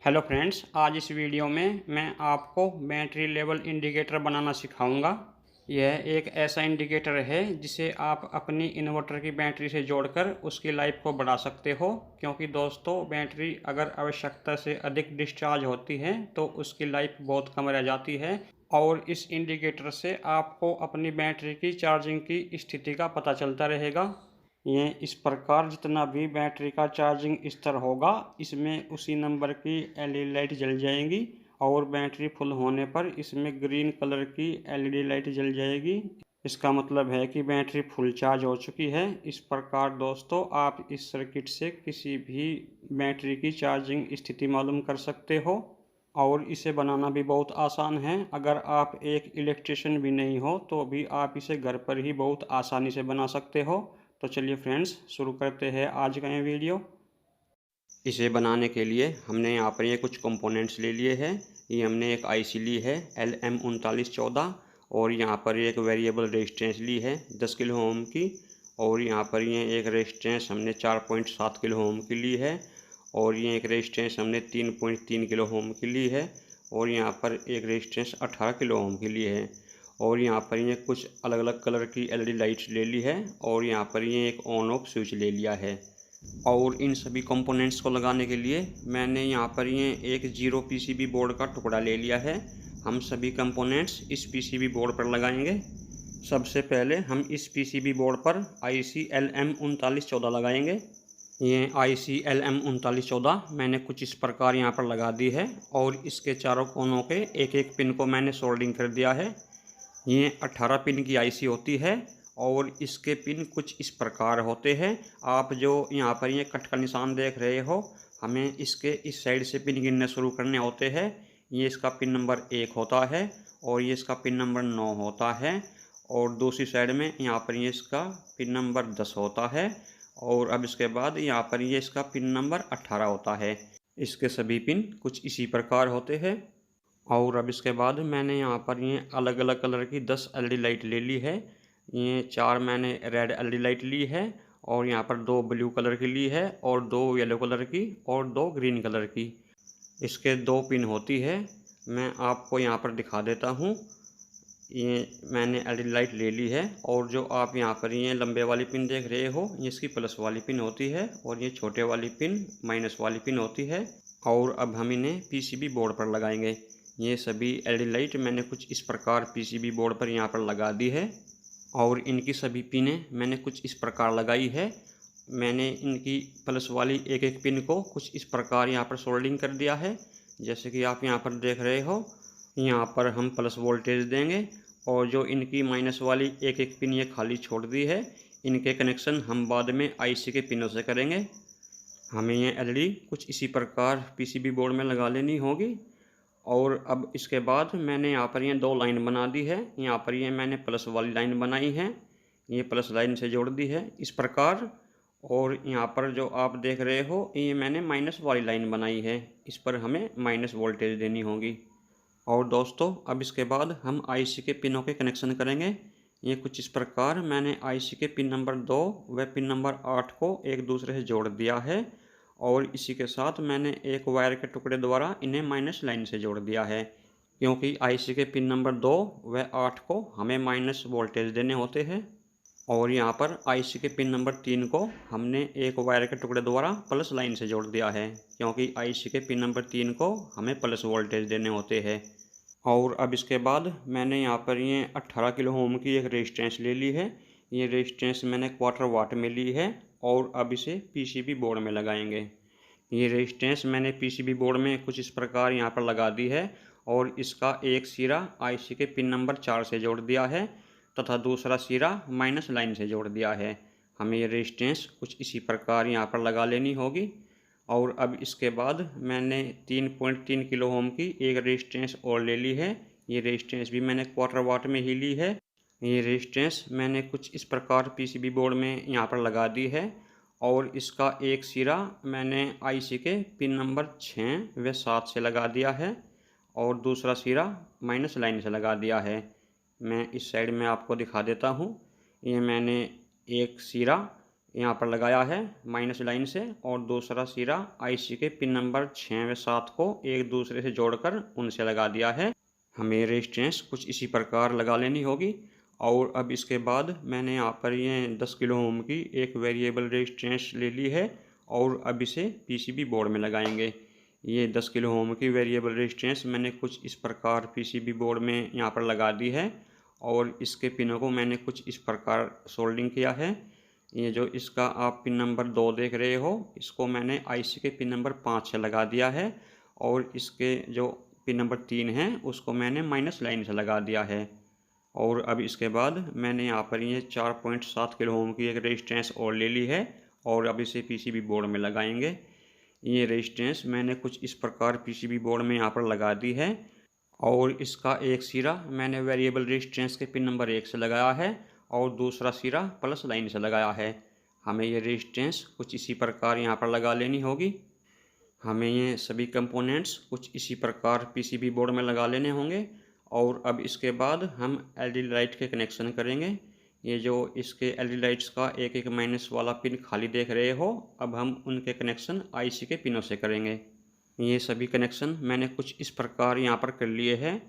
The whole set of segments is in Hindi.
हेलो फ्रेंड्स, आज इस वीडियो में मैं आपको बैटरी लेवल इंडिकेटर बनाना सिखाऊंगा। यह एक ऐसा इंडिकेटर है जिसे आप अपनी इन्वर्टर की बैटरी से जोड़कर उसकी लाइफ को बढ़ा सकते हो, क्योंकि दोस्तों बैटरी अगर आवश्यकता से अधिक डिस्चार्ज होती है तो उसकी लाइफ बहुत कम रह जाती है। और इस इंडिकेटर से आपको अपनी बैटरी की चार्जिंग की स्थिति का पता चलता रहेगा। ये इस प्रकार जितना भी बैटरी का चार्जिंग स्तर होगा, इसमें उसी नंबर की एलईडी लाइट जल जाएगी और बैटरी फुल होने पर इसमें ग्रीन कलर की एलईडी लाइट जल जाएगी। इसका मतलब है कि बैटरी फुल चार्ज हो चुकी है। इस प्रकार दोस्तों आप इस सर्किट से किसी भी बैटरी की चार्जिंग स्थिति मालूम कर सकते हो और इसे बनाना भी बहुत आसान है। अगर आप एक इलेक्ट्रिशियन भी नहीं हो तो भी आप इसे घर पर ही बहुत आसानी से बना सकते हो। तो चलिए फ्रेंड्स, शुरू करते हैं आज का ये वीडियो। इसे बनाने के लिए हमने यहाँ पर ये कुछ कंपोनेंट्स ले लिए हैं। ये हमने एक आईसी ली है LM3914 और यहाँ पर एक वेरिएबल रेजिस्टेंस ली है 10 किलो ओम की। और यहाँ पर ये एक रेजिस्टेंस हमने 4.7 किलो ओम की ली है और ये एक रेजिस्टेंस हमने 3.3 किलो ओम की ली है और यहाँ पर एक रेजिस्टेंस 18 किलो ओम की ली है। और यहाँ पर ये कुछ अलग अलग कलर की एलईडी लाइट्स ले ली है और यहाँ पर ये एक ऑन ऑफ स्विच ले लिया है। और इन सभी कंपोनेंट्स को लगाने के लिए मैंने यहाँ पर ये एक 0 पीसीबी बोर्ड का टुकड़ा ले लिया है। हम सभी कंपोनेंट्स इस पीसीबी बोर्ड पर लगाएंगे। सबसे पहले हम इस पीसीबी बोर्ड पर आईसी LM3914 लगाएंगे। ये आईसी LM3914 मैंने कुछ इस प्रकार यहाँ पर लगा दी है और इसके चारों कोनों के एक एक पिन को मैंने सोल्डिंग कर दिया है। ये 18 पिन की आईसी होती है और इसके पिन कुछ इस प्रकार होते हैं। आप जो यहाँ पर ये कट का निशान देख रहे हो, हमें इसके इस साइड से पिन गिनने शुरू करने होते हैं। ये इसका पिन नंबर 1 होता है और ये इसका पिन नंबर 9 होता है और दूसरी साइड में यहाँ पर ये इसका पिन नंबर 10 होता है और अब इसके बाद यहाँ पर ये इसका पिन नंबर 18 होता है। इसके सभी पिन कुछ इसी प्रकार होते हैं। और अब इसके बाद मैंने यहाँ पर ये अलग अलग कलर की 10 एलईडी लाइट ले ली है। ये 4 मैंने रेड एलईडी लाइट ली है और यहाँ पर 2 ब्लू कलर की ली है और 2 येलो कलर की और 2 ग्रीन कलर की। इसके 2 पिन होती है, मैं आपको यहाँ पर दिखा देता हूँ। ये मैंने एलईडी लाइट ले ली है और जो आप यहाँ पर ये लंबे वाली पिन देख रहे हो, ये इसकी प्लस वाली पिन होती है और ये छोटे वाली पिन माइनस वाली पिन होती है। और अब हम इन्हें पीसीबी बोर्ड पर लगाएंगे। ये सभी एलईडी लाइट मैंने कुछ इस प्रकार पीसीबी बोर्ड पर यहाँ पर लगा दी है और इनकी सभी पिनें मैंने कुछ इस प्रकार लगाई है। मैंने इनकी प्लस वाली एक एक पिन को कुछ इस प्रकार यहाँ पर सोल्डिंग कर दिया है। जैसे कि आप यहाँ पर देख रहे हो, यहाँ पर हम प्लस वोल्टेज देंगे और जो इनकी माइनस वाली एक एक पिन ये खाली छोड़ दी है, इनके कनेक्शन हम बाद में आईसी के पिनों से करेंगे। हमें ये एलईडी कुछ इसी प्रकार पीसीबी बोर्ड में लगा लेनी होगी। और अब इसके बाद मैंने यहाँ पर ये 2 लाइन बना दी है। यहाँ पर ये मैंने प्लस वाली लाइन बनाई है, ये प्लस लाइन से जोड़ दी है इस प्रकार। और यहाँ पर जो आप देख रहे हो, ये मैंने माइनस वाली लाइन बनाई है, इस पर हमें माइनस वोल्टेज देनी होगी। और दोस्तों अब इसके बाद हम आईसी के पिनों के कनेक्शन करेंगे। ये कुछ इस प्रकार मैंने आईसी के पिन नंबर 2 व पिन नंबर 8 को एक दूसरे से जोड़ दिया है और इसी के साथ मैंने एक वायर के टुकड़े द्वारा इन्हें माइनस लाइन से जोड़ दिया है, क्योंकि आईसी के पिन नंबर 2 व 8 को हमें माइनस वोल्टेज देने होते हैं। और यहाँ पर आईसी के पिन नंबर 3 को हमने एक वायर के टुकड़े द्वारा प्लस लाइन से जोड़ दिया है, क्योंकि आईसी के पिन नंबर 3 को हमें प्लस वोल्टेज देने होते हैं। और अब इसके बाद मैंने यहाँ पर ये 18 किलो ओम की एक रेजिस्टेंस ले ली है। ये रेजिस्टेंस मैंने क्वार्टर वाट में ली है और अब इसे पीसीबी बोर्ड में लगाएंगे। ये रेजिस्टेंस मैंने पीसीबी बोर्ड में कुछ इस प्रकार यहाँ पर लगा दी है और इसका एक सिरा आईसी के पिन नंबर 4 से जोड़ दिया है तथा दूसरा सिरा माइनस लाइन से जोड़ दिया है। हमें ये रेजिस्टेंस कुछ इसी प्रकार यहाँ पर लगा लेनी होगी। और अब इसके बाद मैंने 3.3 किलो ओम की एक रेजिस्टेंस और ले ली है। ये रेजिस्टेंस भी मैंने क्वार्टर वाट में ही ली है। ये रेजिस्टेंस मैंने कुछ इस प्रकार पीसीबी बोर्ड में यहाँ पर लगा दी है और इसका एक सिरा मैंने आईसी के पिन नंबर 6 व 7 से लगा दिया है और दूसरा सिरा माइनस लाइन से लगा दिया है। मैं इस साइड में आपको दिखा देता हूँ। ये मैंने एक सिरा यहाँ पर लगाया है माइनस लाइन से, और दूसरा सिरा आईसी के पिन नंबर 6 व 7 को एक दूसरे से जोड़कर उनसे लगा दिया है। हमें रेजिस्टेंस कुछ इसी प्रकार लगा लेनी होगी। और अब इसके बाद मैंने यहाँ पर ये 10 किलो ओम की एक वेरिएबल रेजिस्टेंस ले ली है और अब इसे पीसीबी बोर्ड में लगाएंगे। ये 10 किलो ओम की वेरिएबल रेजिस्टेंस मैंने कुछ इस प्रकार पीसीबी बोर्ड में यहाँ पर लगा दी है और इसके पिनों को मैंने कुछ इस प्रकार सोल्डिंग किया है। ये जो इसका आप पिन नंबर 2 देख रहे हो, इसको मैंने आईसी के पिन नंबर 5 से लगा दिया है और इसके जो पिन नंबर 3 है उसको मैंने माइनस लाइन से लगा दिया है। और अब इसके बाद मैंने यहाँ पर ये 4.7 किलो ओम की एक रेजिस्टेंस और ले ली है और अब इसे पीसीबी बोर्ड में लगाएंगे। ये रेजिस्टेंस मैंने कुछ इस प्रकार पीसीबी बोर्ड में यहाँ पर लगा दी है और इसका एक सिरा मैंने वेरिएबल रेजिस्टेंस के पिन नंबर 1 से लगाया है और दूसरा सिरा प्लस लाइन से लगाया है। हमें ये रेजिस्टेंस कुछ इसी प्रकार यहाँ पर लगा लेनी होगी। हमें ये सभी कंपोनेंट्स कुछ इसी प्रकार पीसीबी बोर्ड में लगा लेने होंगे और अब इसके बाद हम एलईडी लाइट के कनेक्शन करेंगे। ये जो इसके एलईडी लाइट्स का एक एक माइनस वाला पिन खाली देख रहे हो, अब हम उनके कनेक्शन आईसी के पिनों से करेंगे। ये सभी कनेक्शन मैंने कुछ इस प्रकार यहाँ पर कर लिए हैं,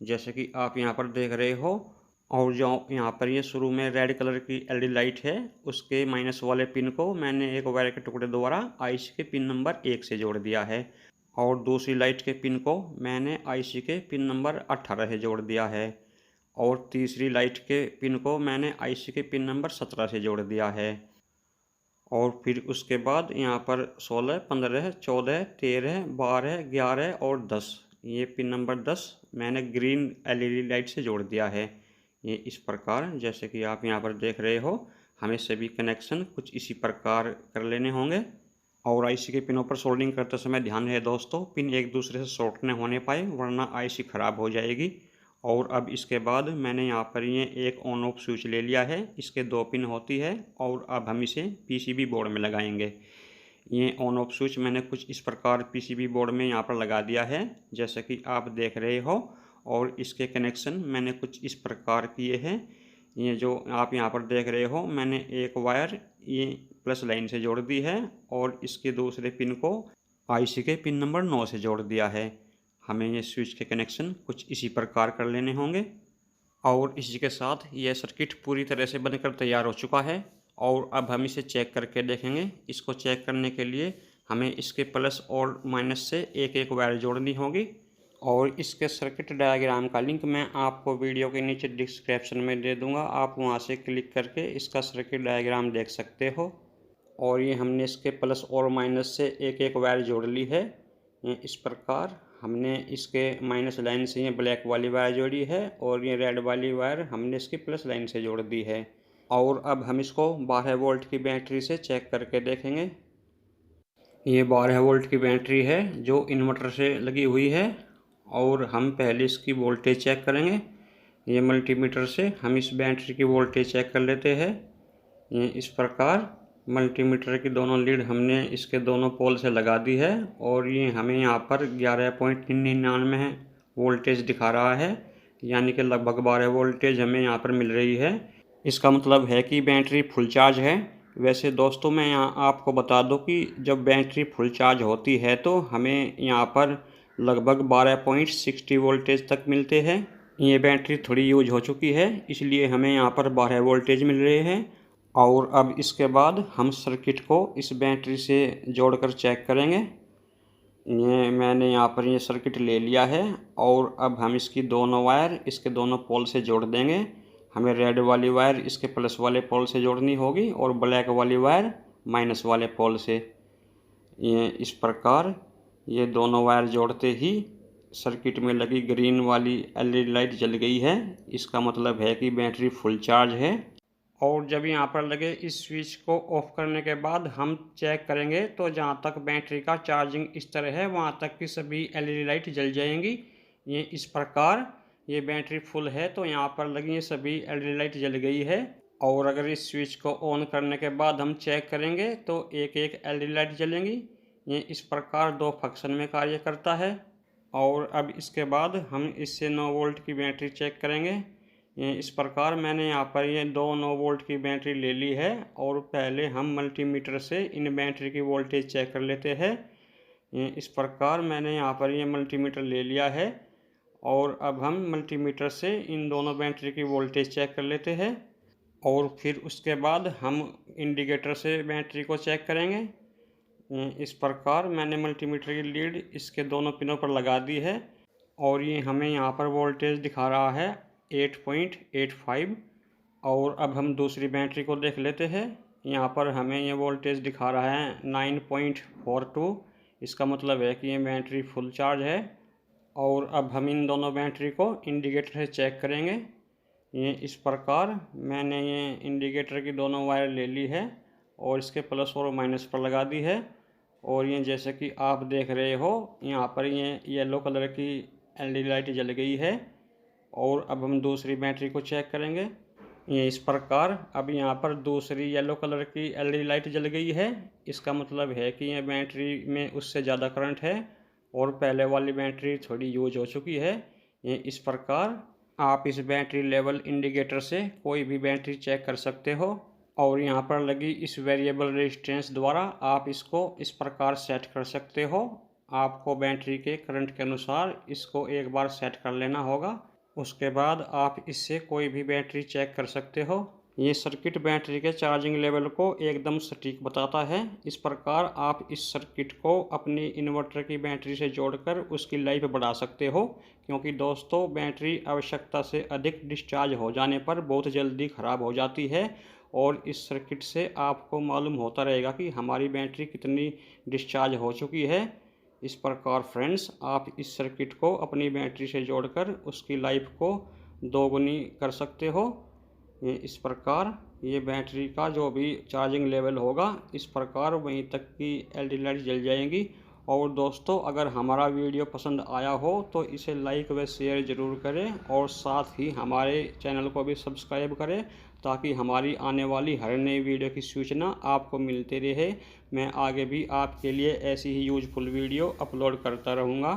जैसे कि आप यहाँ पर देख रहे हो। और जो यहाँ पर ये शुरू में रेड कलर की एलईडी लाइट है, उसके माइनस वाले पिन को मैंने एक वायर के टुकड़े द्वारा आईसी के पिन नंबर 1 से जोड़ दिया है और दूसरी लाइट के पिन को मैंने आईसी के पिन नंबर 18 से जोड़ दिया है और तीसरी लाइट के पिन को मैंने आईसी के पिन नंबर 17 से जोड़ दिया है। और फिर उसके बाद यहाँ पर 16, 15, 14, 13, 12, 11 और 10, ये पिन नंबर 10 मैंने ग्रीन एलईडी लाइट से जोड़ दिया है। ये इस प्रकार जैसे कि आप यहाँ पर देख रहे हो, हमें सभी कनेक्शन कुछ इसी प्रकार कर लेने होंगे। और आईसी के पिनों पर सोल्डिंग करते समय ध्यान रहे दोस्तों, पिन एक दूसरे से शॉर्ट न होने पाए वरना आईसी ख़राब हो जाएगी। और अब इसके बाद मैंने यहाँ पर ये एक ऑन ऑफ स्विच ले लिया है, इसके 2 पिन होती है और अब हम इसे पीसीबी बोर्ड में लगाएंगे। ये ऑन ऑफ स्विच मैंने कुछ इस प्रकार पीसीबी बोर्ड में यहाँ पर लगा दिया है, जैसे कि आप देख रहे हो। और इसके कनेक्शन मैंने कुछ इस प्रकार किए हैं। ये जो आप यहाँ पर देख रहे हो, मैंने एक वायर ये प्लस लाइन से जोड़ दी है और इसके दूसरे पिन को आईसी के पिन नंबर 9 से जोड़ दिया है। हमें ये स्विच के कनेक्शन कुछ इसी प्रकार कर लेने होंगे। और इसी के साथ यह सर्किट पूरी तरह से बनकर तैयार हो चुका है और अब हम इसे चेक करके देखेंगे। इसको चेक करने के लिए हमें इसके प्लस और माइनस से एक एक वायर जोड़नी होगी और इसके सर्किट डायग्राम का लिंक मैं आपको वीडियो के नीचे डिस्क्रिप्शन में दे दूंगा। आप वहां से क्लिक करके इसका सर्किट डायग्राम देख सकते हो। और ये हमने इसके प्लस और माइनस से एक एक वायर जोड़ ली है। ये इस प्रकार हमने इसके माइनस लाइन से ये ब्लैक वाली वायर जोड़ी है और ये रेड वाली वायर हमने इसकी प्लस लाइन से जोड़ दी है। और अब हम इसको 12 वोल्ट की बैटरी से चेक करके देखेंगे। ये 12 वोल्ट की बैटरी है जो इन्वर्टर से लगी हुई है और हम पहले इसकी वोल्टेज चेक करेंगे। ये मल्टीमीटर से हम इस बैटरी की वोल्टेज चेक कर लेते हैं। ये इस प्रकार मल्टीमीटर की दोनों लीड हमने इसके दोनों पोल से लगा दी है और ये हमें यहाँ पर 11.99 वोल्टेज दिखा रहा है, यानी कि लगभग 12 वोल्टेज हमें यहाँ पर मिल रही है। इसका मतलब है कि बैटरी फुल चार्ज है। वैसे दोस्तों मैं यहाँ आपको बता दूँ कि जब बैटरी फुल चार्ज होती है तो हमें यहाँ पर लगभग 12.60 वोल्टेज तक मिलते हैं। ये बैटरी थोड़ी यूज हो चुकी है, इसलिए हमें यहाँ पर 12 वोल्टेज मिल रहे हैं। और अब इसके बाद हम सर्किट को इस बैटरी से जोड़कर चेक करेंगे। ये मैंने यहाँ पर ये सर्किट ले लिया है और अब हम इसकी दोनों वायर इसके दोनों पोल से जोड़ देंगे। हमें रेड वाली वायर इसके प्लस वाले पोल से जोड़नी होगी और ब्लैक वाली वायर माइनस वाले पोल से। ये इस प्रकार ये दोनों वायर जोड़ते ही सर्किट में लगी ग्रीन वाली एलईडी लाइट जल गई है। इसका मतलब है कि बैटरी फुल चार्ज है। और जब यहाँ पर लगे इस स्विच को ऑफ करने के बाद हम चेक करेंगे तो जहाँ तक बैटरी का चार्जिंग इस तरह है वहाँ तक की सभी एलईडी लाइट जल जाएंगी। ये इस प्रकार ये बैटरी फुल है तो यहाँ पर लगी ये सभी एलईडी लाइट जल गई है। और अगर इस स्विच को ऑन करने के बाद हम चेक करेंगे तो एक एक एलईडी लाइट जलेंगी। ये इस प्रकार 2 फंक्शन में कार्य करता है। और अब इसके बाद हम इससे 9 वोल्ट की बैटरी चेक करेंगे। इस प्रकार मैंने यहाँ पर ये 2 9 वोल्ट की बैटरी ले ली है और पहले हम मल्टीमीटर से इन बैटरी की वोल्टेज चेक कर लेते हैं। इस प्रकार मैंने यहाँ पर ये मल्टीमीटर ले लिया है और अब हम मल्टीमीटर से इन दोनों बैटरी की वोल्टेज चेक कर लेते हैं और फिर उसके बाद हम इंडिकेटर से बैटरी को चेक करेंगे। इस प्रकार मैंने मल्टीमीटर की लीड इसके दोनों पिनों पर लगा दी है और ये हमें यहाँ पर वोल्टेज दिखा रहा है 8.85। और अब हम दूसरी बैटरी को देख लेते हैं। यहाँ पर हमें ये वोल्टेज दिखा रहा है 9.42। इसका मतलब है कि ये बैटरी फुल चार्ज है। और अब हम इन दोनों बैटरी को इंडिकेटर से चेक करेंगे। ये इस प्रकार मैंने ये इंडिकेटर की दोनों वायर ले ली है और इसके प्लस और माइनस पर लगा दी है। और ये जैसे कि आप देख रहे हो यहाँ पर ये येलो कलर की एलईडी लाइट जल गई है। और अब हम दूसरी बैटरी को चेक करेंगे। ये इस प्रकार अब यहाँ पर दूसरी येलो कलर की एलईडी लाइट जल गई है। इसका मतलब है कि ये बैटरी में उससे ज़्यादा करंट है और पहले वाली बैटरी थोड़ी यूज हो चुकी है। ये इस प्रकार आप इस बैटरी लेवल इंडिकेटर से कोई भी बैटरी चेक कर सकते हो। और यहाँ पर लगी इस वेरिएबल रेजिस्टेंस द्वारा आप इसको इस प्रकार सेट कर सकते हो। आपको बैटरी के करंट के अनुसार इसको एक बार सेट कर लेना होगा। उसके बाद आप इससे कोई भी बैटरी चेक कर सकते हो। ये सर्किट बैटरी के चार्जिंग लेवल को एकदम सटीक बताता है। इस प्रकार आप इस सर्किट को अपनी इन्वर्टर की बैटरी से जोड़कर उसकी लाइफ बढ़ा सकते हो। क्योंकि दोस्तों बैटरी आवश्यकता से अधिक डिस्चार्ज हो जाने पर बहुत जल्दी ख़राब हो जाती है और इस सर्किट से आपको मालूम होता रहेगा कि हमारी बैटरी कितनी डिस्चार्ज हो चुकी है। इस प्रकार फ्रेंड्स आप इस सर्किट को अपनी बैटरी से जोड़कर उसकी लाइफ को दोगुनी कर सकते हो। इस प्रकार ये बैटरी का जो भी चार्जिंग लेवल होगा इस प्रकार वहीं तक की एलईडी लाइट जल जाएंगी। और दोस्तों अगर हमारा वीडियो पसंद आया हो तो इसे लाइक व शेयर ज़रूर करें और साथ ही हमारे चैनल को भी सब्सक्राइब करें ताकि हमारी आने वाली हर नई वीडियो की सूचना आपको मिलती रहे। मैं आगे भी आपके लिए ऐसी ही यूजफुल वीडियो अपलोड करता रहूँगा।